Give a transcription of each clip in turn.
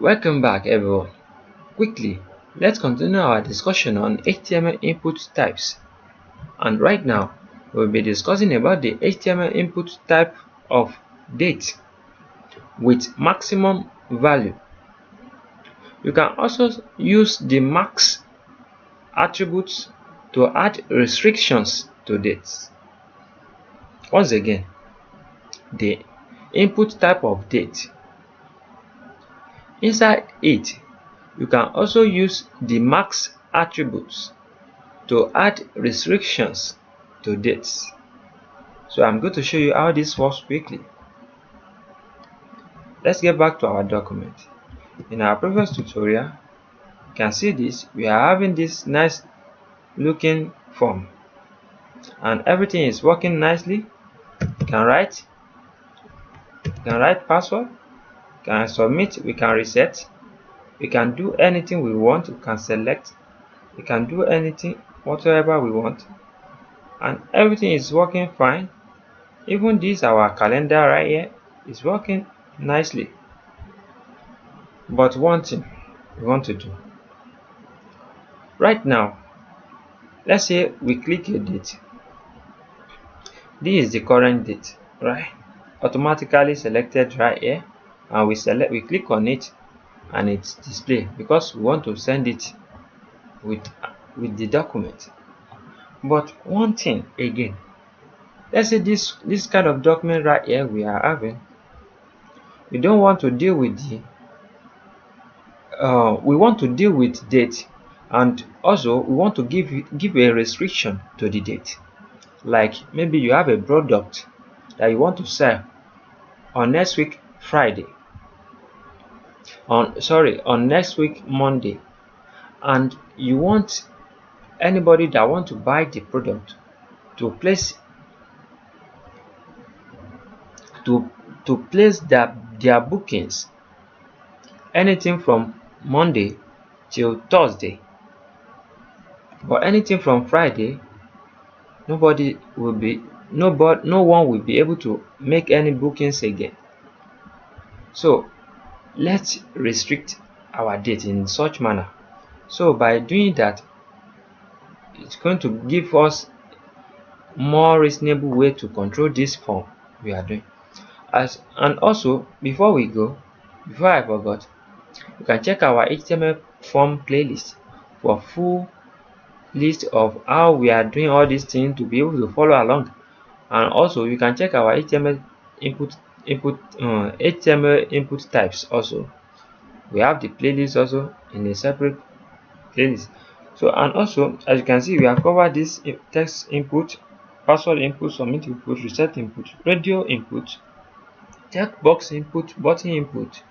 Welcome back everyone. Quickly, let's continue our discussion on HTML input types. And right now, we'll be discussing about the HTML input type of date with maximum value. You can also use the max attributes to add restrictions to dates. Once again, the input type of date. Inside it, you can also use the max attributes to add restrictions to dates. So I'm going to show you how this works quickly. Let's get back to our document. In our previous tutorial, you can see this. We are having this nice looking form and everything is working nicely. You can write password, you can submit, we can reset, we can do anything we want, we can select, we can do anything whatever we want, and everything is working fine. Even this our calendar right here is working nicely. But one thing we want to do right now, let's say we click a date. This is the current date, right? Automatically selected right here, and we click on it and it's displayed because we want to send it with the document. But one thing again, let's say this kind of document right here we are having, we don't want to deal with the we want to deal with date, and also we want to give a restriction to the date. Like maybe you have a product that you want to sell on next week Friday, on next week Monday, and you want anybody that want to buy the product to place their bookings anything from Monday till Thursday, but anything from Friday, no one will be able to make any bookings again. So let's restrict our date in such manner. So by doing that, it's going to give us more reasonable way to control this form we are doing. And also, before I forgot, you can check our HTML form playlist for full list of how we are doing all these things to be able to follow along. And also you can check our HTML input types also. We have the playlist also in a separate playlist. So, and also as you can see, we have covered this text input, password input, submit input, reset input, radio input, checkbox input, button input,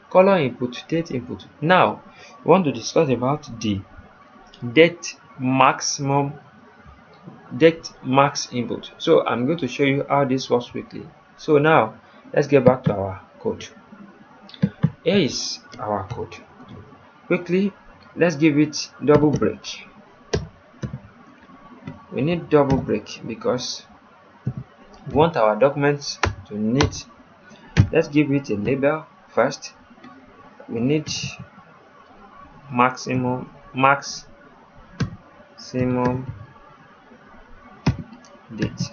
color input, date input. Now we want to discuss about the date max input. So I'm going to show you how this works quickly. So now let's get back to our code. Here is our code. Quickly, let's give it double break. We need double break because we want our documents to neat. Let's give it a label first. We need maximum date.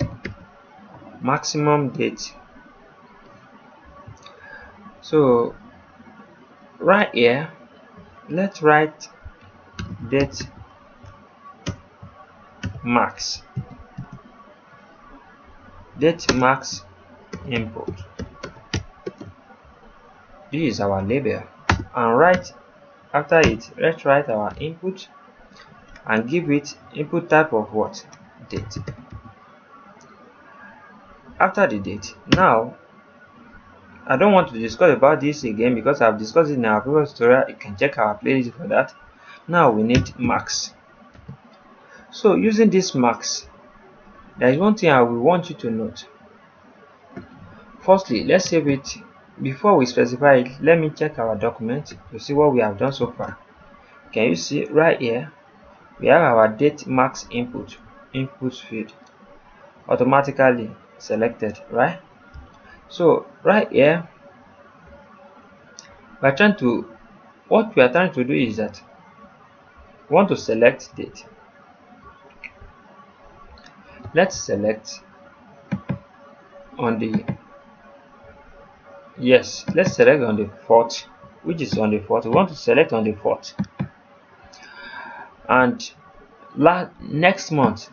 Maximum date. So right here, let's write date max. Date max input. This is our label, and right after it, let's write our input and give it input type of what? Date. After the date, now I don't want to discuss about this again because I've discussed it in our previous tutorial. You can check our playlist for that. Now we need max. So using this max, there is one thing I will want you to note. Firstly, let's save it. Before we specify it, let me check our document to see what we have done so far. Can you see right here? We have our date max input field automatically selected, right? So right here, we're trying to what we are trying to do is that we want to select date. Let's select on the let's select on the 4th, which is on the 4th. We want to select on the 4th, and next month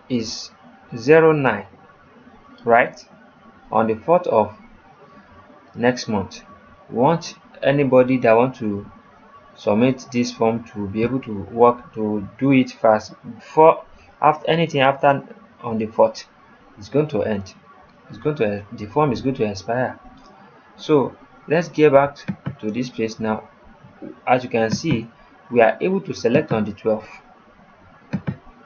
is 09, right? On the 4th of next month, we want anybody that want to submit this form to be able to work to do it fast before after anything after on the 4th is going to end. The form is going to expire. So let's get back to this place now. As you can see, we are able to select on the 12th,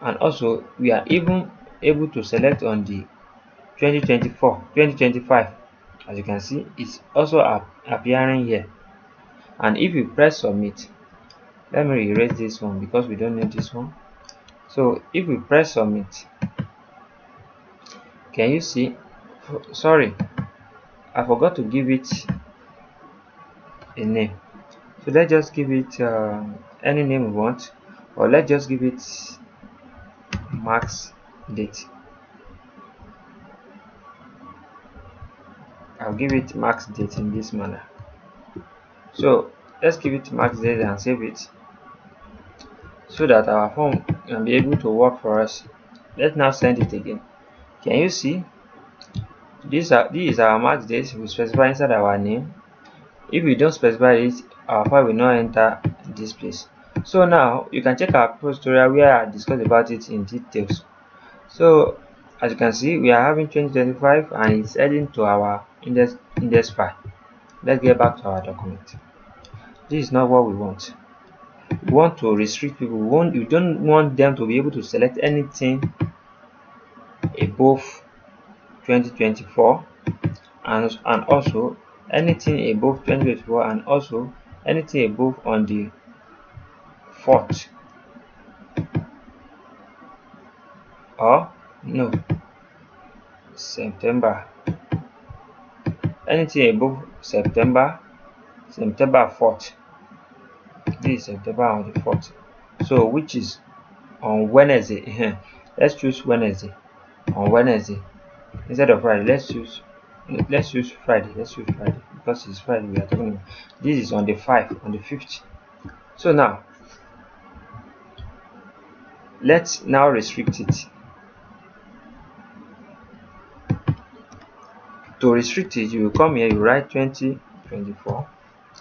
and also we are even able to select on the 2025. As you can see, it's also appearing here. And if you press submit, let me erase this one because we don't need this one. So if we press submit, can you see? Sorry, I forgot to give it a name. So let's just give it any name we want, or let's just give it max date. I'll give it max date in this manner. So let's give it max date and save it so that our form can be able to work for us. Let's now send it again. Can you see? This is our max date. We specify inside our name. If we don't specify it, our file will not enter this place. So now you can check our previous tutorial where I discussed about it in details. So as you can see, we are having 2025 and it's heading to our index file. Let's get back to our document. This is not what we want. We want to restrict people. We don't want them to be able to select anything above 2024 and also anything above 2024 and also anything above on the 4th, or no, September. Anything above September 4th. This is September on the 4th. So which is on Wednesday. Let's choose Wednesday. On Wednesday instead of Friday, let's choose Friday. Because it's Friday we are talking about. This is on the 5th. So now let's now restrict it. To restrict it, you will come here, you write 2024.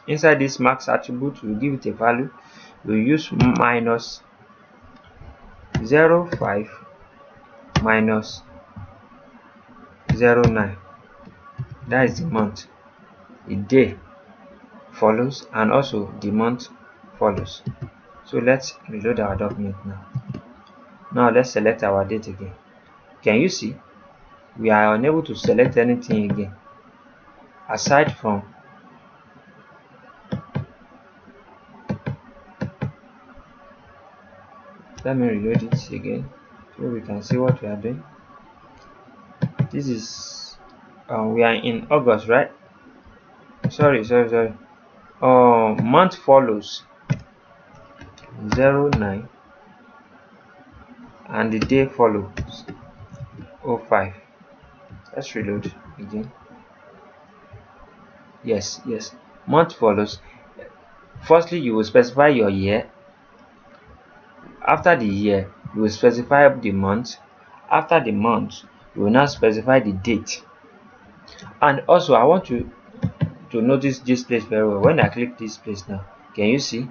Inside this max attribute, you give it a value. You use minus 05 minus 09. That is the month. The day follows and also the month follows. So let's reload our document now. Now let's select our date again. Can you see? We are unable to select anything again aside from let me reload it again so we can see what we are doing. This is we are in August, right? Sorry. Month follows 09 and the day follows 05. Let's reload again. Yes, month follows. Firstly, you will specify your year. After the year, you will specify the month. After the month, you will now specify the date. And also I want you to notice this place very well. When I click this place now, can you see?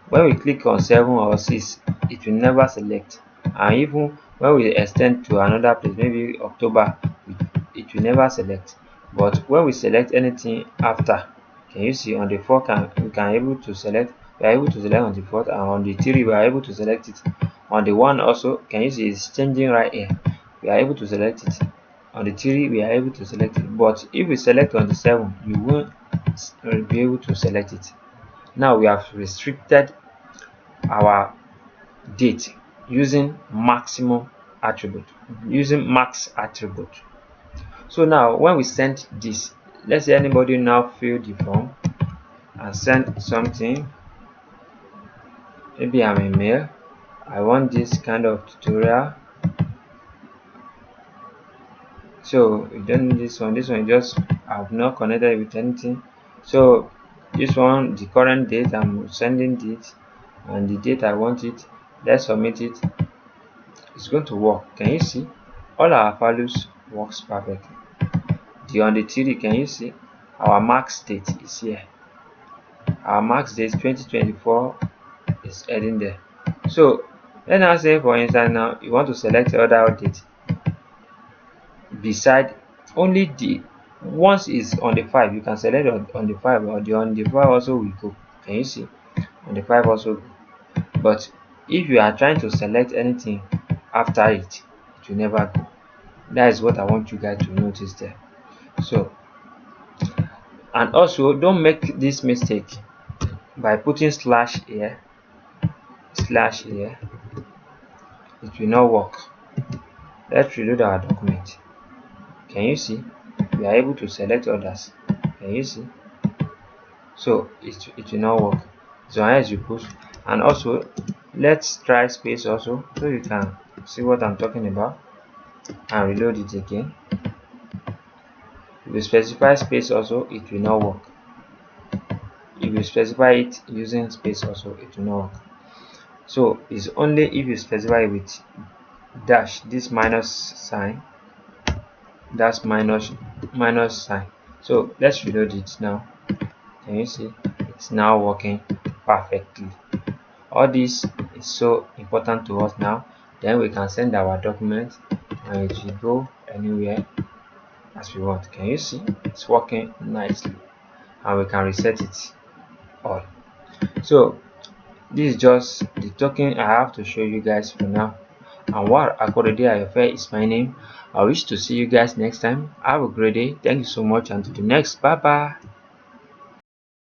When we click on 7 or 6, it will never select. And even when we extend to another place, maybe October, it will never select. But when we select anything after, can you see on the 4 we are able to select on the 4th, and on the 3 we are able to select it. On the 1 also, can you see it's changing right here? We are able to select it. On the 3 we are able to select it. But if we select on the 7, you won't be able to select it. Now we have restricted our date using max attribute. So now when we send this, let's say anybody now fill the form and send something. Maybe I'm a male, I want this kind of tutorial. So you don't need this one. This one just I've not connected with anything. So this one, the current date I'm sending it, and the date I want it. Let's submit it. It's going to work. Can you see? All our values works perfectly. The on the theory, can you see? Our max date is here. Our max date 2024 is heading there. So let's now say, for instance, now you want to select other date beside only the once is on the 5, you can select on the 5, or the on the 5 also will go. Can you see? On the 5 also go. But if you are trying to select anything after it will never go. That is what I want you guys to notice there. So, and also don't make this mistake by putting slash here, it will not work. Let's reload our document. Can you see? We are able to select others. Can you see? So it will not work. So as you push, and also let's try space also, so you can see what I'm talking about, and reload it again. If you specify space also, it will not work. If you specify it using space also, it will not work. So it's only if you specify with dash, this minus sign, that's minus sign. So let's reload it now. Can you see? It's now working perfectly. All this is so important to us now. Then we can send our document and it will go anywhere as we want. Can you see? It's working nicely, and we can reset it all. So this is just the token I have to show you guys for now. Anwar Akorede Ayofe is my name. I wish to see you guys next time. Have a great day. Thank you so much, and to the next. Bye bye.